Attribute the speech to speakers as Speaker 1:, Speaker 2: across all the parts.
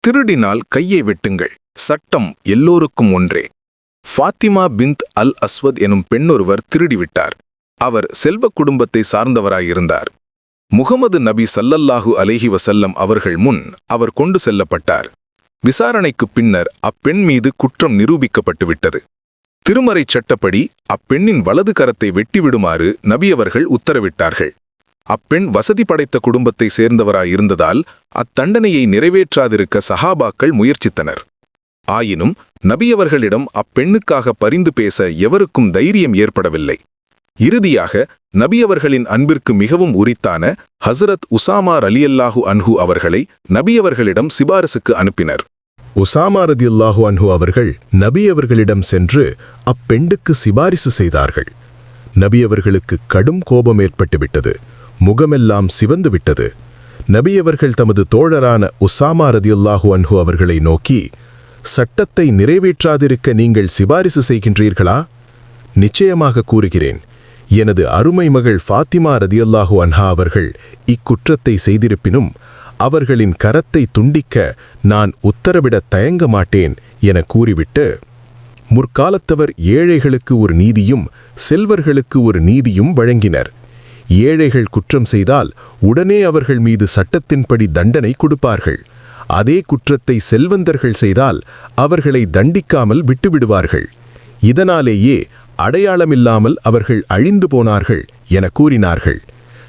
Speaker 1: திருடினால் கையை வெட்டுங்கள். சட்டம் எல்லோருக்கும் ஒன்றே. ஃபாத்திமா பின்த் அல் அஸ்வத் எனும் பெண்ணொருவர் திருடிவிட்டார். அவர் செல்வ குடும்பத்தை சார்ந்தவராயிருந்தார். முகமது நபி ஸல்லல்லாஹு அலைஹி வஸல்லம் அவர்கள் முன் அவர் கொண்டு செல்லப்பட்டார். விசாரணைக்குப் பின்னர் அப்பெண் மீது குற்றம் நிரூபிக்கப்பட்டுவிட்டது. திருமறைச் சட்டப்படி அப்பெண்ணின் வலது கரத்தை வெட்டிவிடுமாறு நபி அவர்கள் உத்தரவிட்டார்கள். அப்பெண் வசதி படைத்த குடும்பத்தை சேர்ந்தவராயிருந்ததால் அத்தண்டனையை நிறைவேற்றாதிருக்க சஹாபாக்கள் முயற்சித்தனர். ஆயினும் நபியவர்களிடம் அப்பெண்ணுக்காக பரிந்து பேச எவருக்கும் தைரியம் ஏற்படவில்லை. இறுதியாக நபியவர்களின் அன்பிற்கு மிகவும் உரித்தான ஹஸரத் உசாமா ரலியல்லாஹு அன்ஹு அவர்களை நபியவர்களிடம் சிபாரிசுக்கு அனுப்பினர்.
Speaker 2: உசாமா ரலியல்லாஹு அன்ஹு அவர்கள் நபியவர்களிடம் சென்று அப்பெண்ணுக்கு சிபாரிசு செய்தார்கள். நபியவர்களுக்கு கடும் கோபம் ஏற்பட்டுவிட்டது. முகமெல்லாம் சிவந்து விட்டது. நபியவர்கள் தமது தோழரான உசாமா ரலியல்லாஹு அன்ஹு அவர்களை நோக்கி, சட்டத்தை நிறைவேற்றாதிருக்க நீங்கள் சிபாரிசு செய்கின்றீர்களா? நிச்சயமாக கூறுகிறேன், எனது அருமை மகள் ஃபாத்திமா ரலியல்லாஹு அன்ஹா அவர்கள் இக்குற்றத்தை செய்திருப்பினும் அவர்களின் கரத்தை துண்டிக்க நான் உத்தரவிடத் தயங்க மாட்டேன் என கூறிவிட்டு, முற்காலத்தவர் ஏழைகளுக்கு ஒரு நீதியும் செல்வர்களுக்கு ஒரு நீதியும் வழங்கினர். ஏழைகள் குற்றம் செய்தால் உடனே அவர்கள் மீது சட்டத்தின்படி தண்டனை கொடுப்பார்கள். அதே குற்றத்தை செல்வந்தர்கள் செய்தால் அவர்களை தண்டிக்காமல் விட்டுவிடுவார்கள். இதனாலேயே அடையாளமில்லாமல் அவர்கள் அழிந்து போனார்கள் என கூறினார்கள்.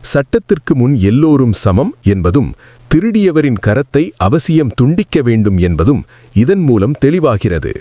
Speaker 2: சட்டத்திற்கு முன் எல்லோரும் சமம் என்பதும் திருடியவரின் கரத்தை அவசியம் துண்டிக்க வேண்டும் என்பதும் இதன் மூலம் தெளிவாகிறது.